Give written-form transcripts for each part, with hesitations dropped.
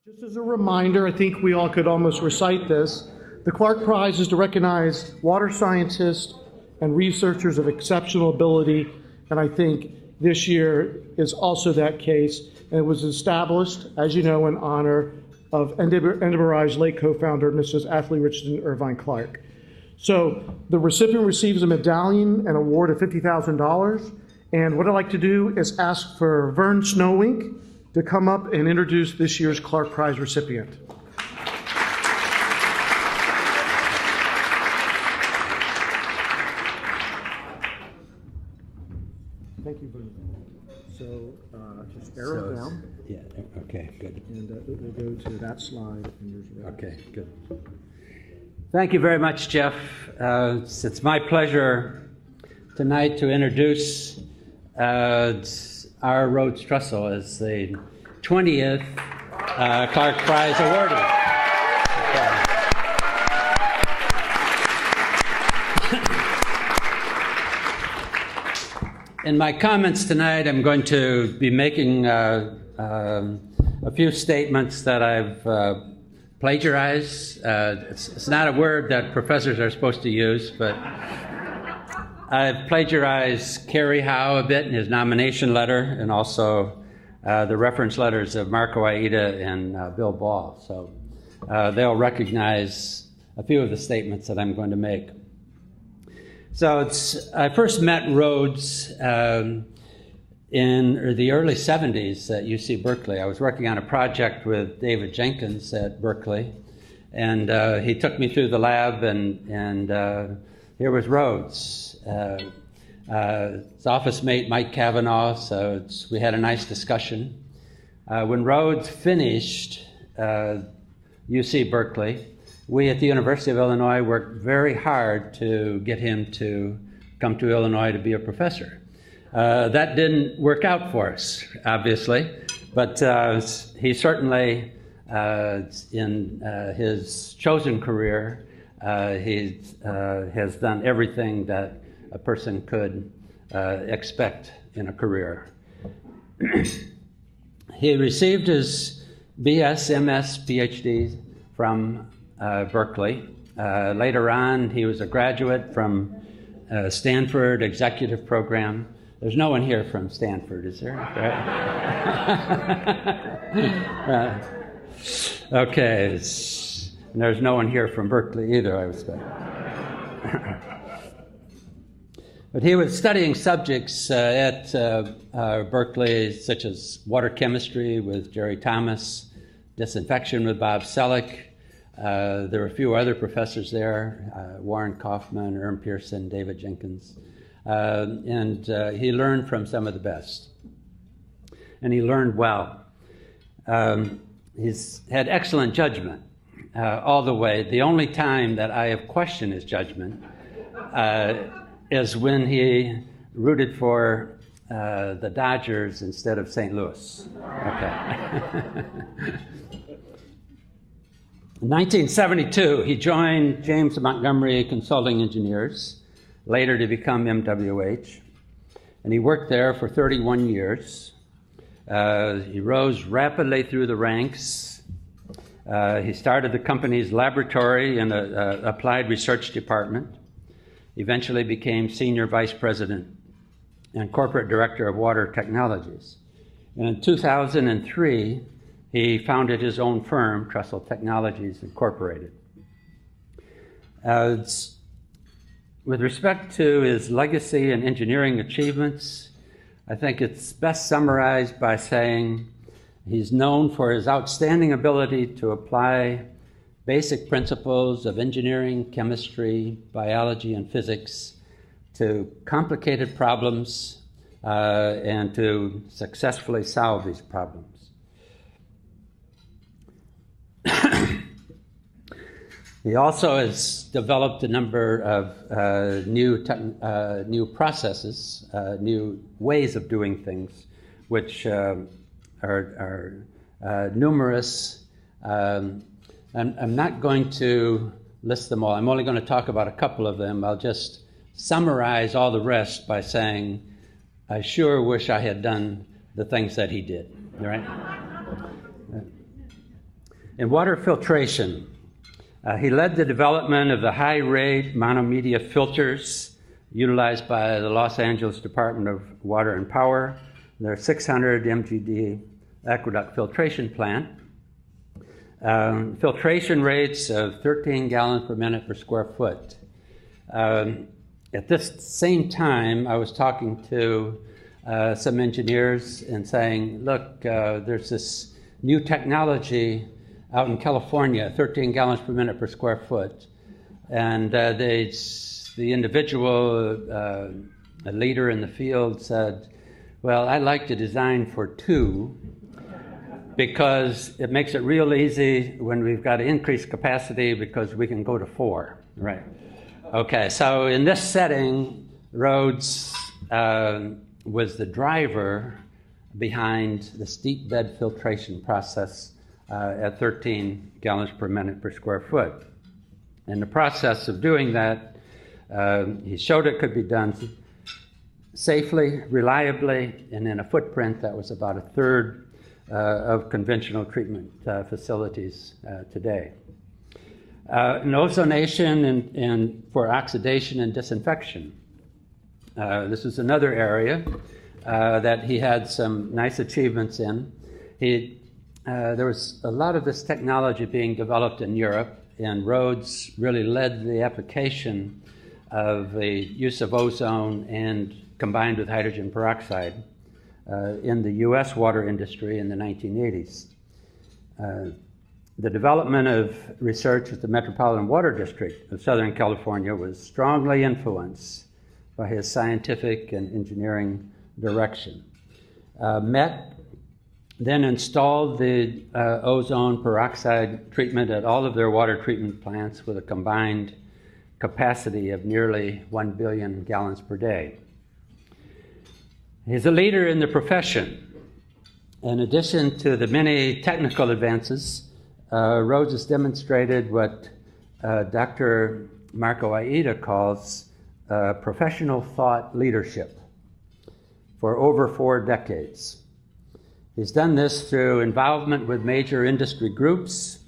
Just as a reminder, I think we all could almost recite this. The Clarke Prize is to recognize water scientists and researchers of exceptional ability, and I think this year is also that case. And it was established, as you know, in honor of NWRI's late co-founder, Mrs. Athley Richardson Irvine Clarke. So the recipient receives a medallion and award of $50,000. And what I'd like to do is ask for Vernon Snoeyink to come up and introduce this year's Clarke Prize recipient. Thank you, Vernon. So just arrow down. Yeah, okay, good. And we'll go to that slide. Okay, good. Thank you very much, Jeff. It's my pleasure tonight to introduce our Rhodes Trussell as the 20th Clarke Prize awardee. In my comments tonight, I'm going to be making a few statements that I've plagiarized. It's not a word that professors are supposed to use, but I've plagiarized Kerry Howe a bit in his nomination letter, and also the reference letters of Marco Aida and Bill Ball. So they'll recognize a few of the statements that I'm going to make. So I first met Rhodes in the early 70s at UC Berkeley. I was working on a project with David Jenkins at Berkeley, and he took me through the lab, and here was Rhodes. His office mate, Mike Cavanaugh, so we had a nice discussion. When Rhodes finished UC Berkeley, we at the University of Illinois worked very hard to get him to come to Illinois to be a professor. That didn't work out for us, obviously, but he certainly, in his chosen career, he has done everything that a person could expect in a career. He received his BS, MS, PhD from Berkeley. Later on, he was a graduate from Stanford Executive Program. There's no one here from Stanford, is there? Right? Okay. And there's no one here from Berkeley either, I would say. But he was studying subjects at Berkeley, such as water chemistry with Jerry Thomas, disinfection with Bob Selleck. There were a few other professors there, Warren Kaufman, Erm Pearson, David Jenkins. And he learned from some of the best. And he learned well. He's had excellent judgment. All the way. The only time that I have questioned his judgment is when he rooted for the Dodgers instead of St. Louis. Okay. In 1972, he joined James Montgomery Consulting Engineers, later to become MWH, and he worked there for 31 years. He rose rapidly through the ranks. He started the company's laboratory in an applied research department, eventually became senior vice president and corporate director of water technologies. And in 2003, he founded his own firm, Trussell Technologies Incorporated. With respect to his legacy and engineering achievements, I think it's best summarized by saying he's known for his outstanding ability to apply basic principles of engineering, chemistry, biology, and physics to complicated problems and to successfully solve these problems. He also has developed a number of new processes, new ways of doing things, which are numerous. I'm not going to list them all. I'm only going to talk about a couple of them. I'll just summarize all the rest by saying, I sure wish I had done the things that he did, right? In water filtration, he led the development of the high-rate monomedia filters utilized by the Los Angeles Department of Water and Power, their 600 MGD aqueduct filtration plant. Filtration rates of 13 gallons per minute per square foot. At this same time, I was talking to some engineers and saying, look, there's this new technology out in California, 13 gallons per minute per square foot. And the individual, a leader in the field, said, well, I like to design for 2 because it makes it real easy when we've got increased capacity because we can go to 4. Right. Okay, so in this setting, Rhodes was the driver behind the steep bed filtration process at 13 gallons per minute per square foot. In the process of doing that, he showed it could be done safely, reliably, and in a footprint that was about 1/3 of conventional treatment facilities today. And ozonation and for oxidation and disinfection. This is another area that he had some nice achievements in. There was a lot of this technology being developed in Europe, and Rhodes really led the application of the use of ozone and combined with hydrogen peroxide in the U.S. water industry in the 1980s. The development of research at the Metropolitan Water District of Southern California was strongly influenced by his scientific and engineering direction. Met then installed the ozone peroxide treatment at all of their water treatment plants with a combined capacity of nearly 1 billion gallons per day. He's a leader in the profession. In addition to the many technical advances, Rhodes has demonstrated what Dr. Marco Aida calls professional thought leadership for over 4 decades. He's done this through involvement with major industry groups,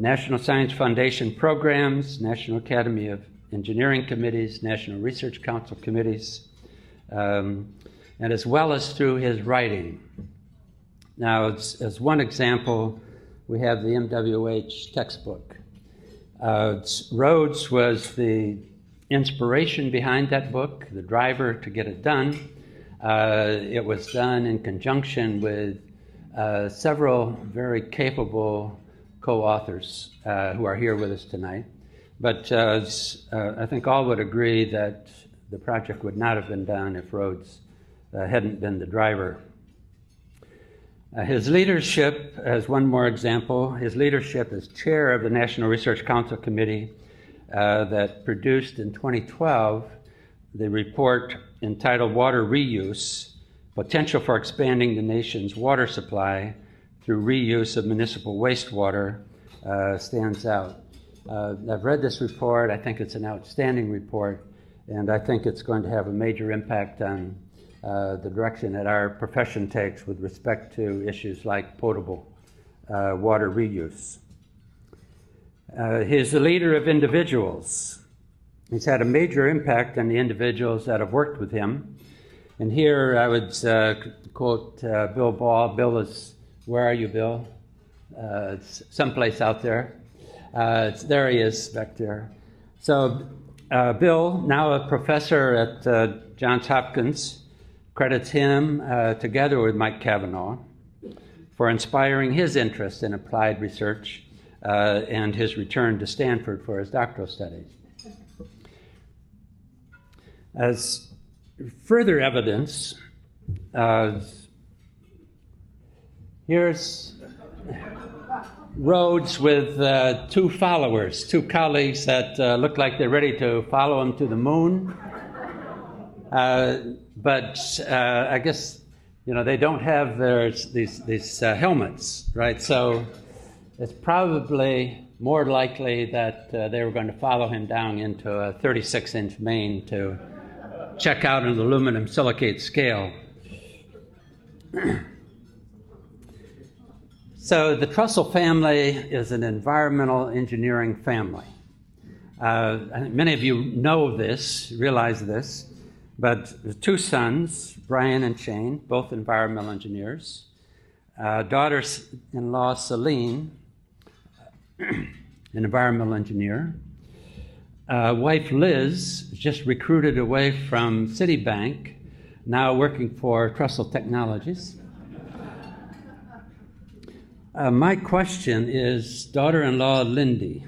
National Science Foundation programs, National Academy of Engineering committees, National Research Council committees, and as well as through his writing. Now, as one example, we have the MWH textbook. Rhodes was the inspiration behind that book, the driver to get it done. It was done in conjunction with several very capable co-authors who are here with us tonight. But I think all would agree that the project would not have been done if Rhodes hadn't been the driver. His leadership, as one more example, his leadership as chair of the National Research Council Committee that produced in 2012 the report entitled Water Reuse, Potential for Expanding the Nation's Water Supply Through Reuse of Municipal Wastewater, stands out. I've read this report. I think it's an outstanding report, and I think it's going to have a major impact on the direction that our profession takes with respect to issues like potable water reuse. He's the leader of individuals. He's had a major impact on the individuals that have worked with him. And here I would quote Bill Ball. Bill is, where are you, Bill? It's someplace out there. There he is back there. So Bill, now a professor at Johns Hopkins, credits him, together with Mike Cavanaugh, for inspiring his interest in applied research and his return to Stanford for his doctoral studies. As further evidence, here's Rhodes with 2 followers, 2 colleagues that look like they're ready to follow him to the moon. But I guess, they don't have these helmets, right? So it's probably more likely that they were going to follow him down into a 36-inch main to check out an aluminum silicate scale. So the Trussell family is an environmental engineering family. I think many of you know this, realize this, but the two sons, Brian and Shane, both environmental engineers. Daughter-in-law, Celine, an environmental engineer. Wife, Liz, just recruited away from Citibank, now working for Trussell Technologies. My question is, daughter-in-law Lindy,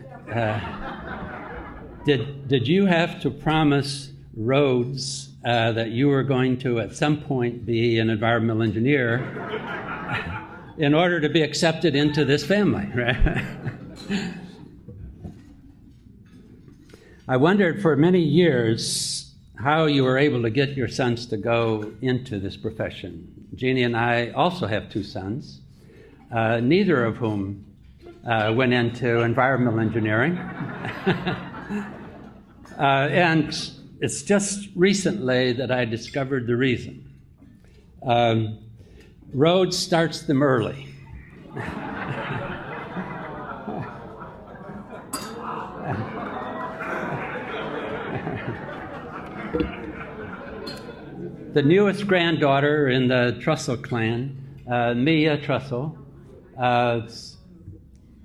did you have to promise Rhodes that you were going to at some point be an environmental engineer in order to be accepted into this family, right? I wondered for many years how you were able to get your sons to go into this profession. Jeannie and I also have two sons, neither of whom went into environmental engineering. And it's just recently that I discovered the reason. Rhodes starts them early. The newest granddaughter in the Trussell clan, Mia Trussell,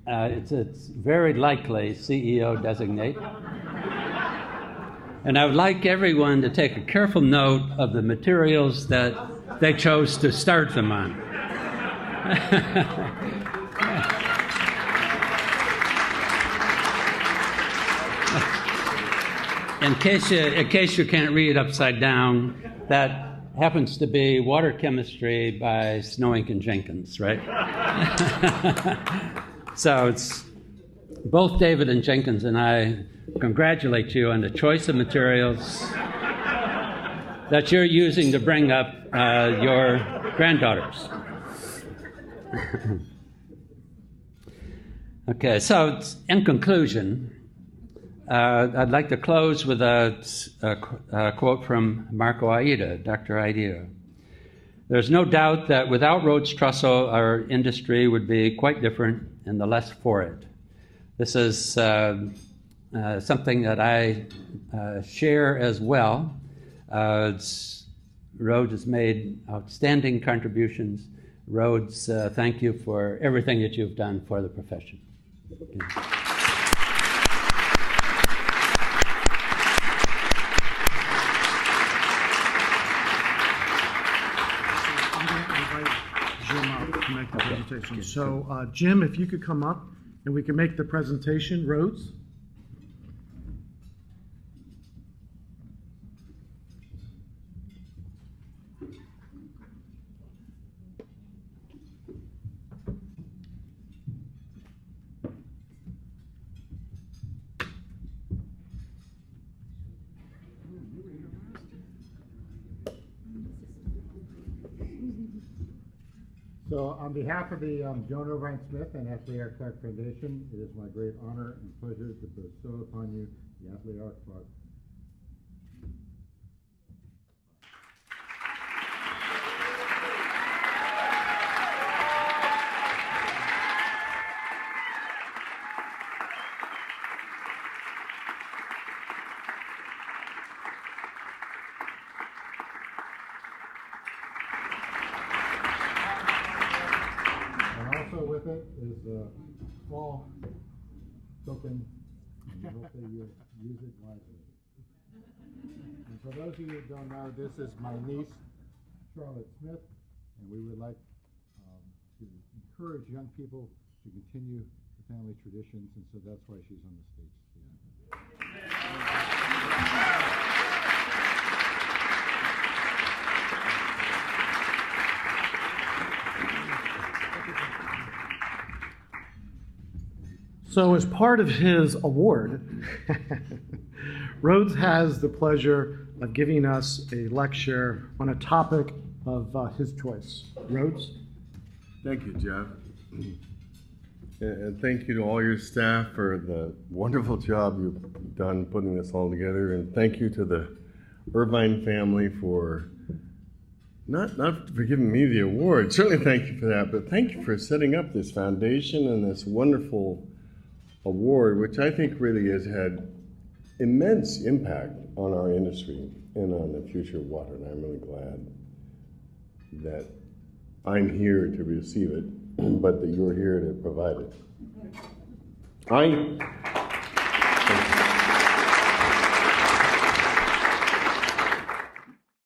it's very likely CEO designate. And I would like everyone to take a careful note of the materials that they chose to start them on. In case you can't read upside down, that happens to be Water Chemistry by Snoeyink and Jenkins, right? So it's both David and Jenkins and I congratulate you on the choice of materials that you're using to bring up your granddaughters. Okay, so in conclusion, I'd like to close with a quote from Marco Aida, Dr. Aida. There's no doubt that without Rhodes Trussell, our industry would be quite different and the less for it. This is something that I share as well. Rhodes has made outstanding contributions. Rhodes, thank you for everything that you've done for the profession. I'm going to invite Jim up to make the presentation. So, Jim, if you could come up and we can make the presentation. Rhodes? So on behalf of the Joan Irvine Smith and Ashley R. Clarke Foundation, it is my great honor and pleasure to bestow upon you the Ashley R. Clarke. With it is a small token, and I hope that you use it wisely. And for those of you who don't know, this is my niece, Charlotte Smith, and we would like to encourage young people to continue the family traditions, and so that's why she's on the stage today. So as part of his award, Rhodes has the pleasure of giving us a lecture on a topic of his choice. Rhodes? Thank you, Jeff. And thank you to all your staff for the wonderful job you've done putting this all together. And thank you to the Irvine family for not for giving me the award. Certainly thank you for that, but thank you for setting up this foundation and this wonderful award, which I think really has had immense impact on our industry and on the future of water, and I'm really glad that I'm here to receive it, but that you're here to provide it.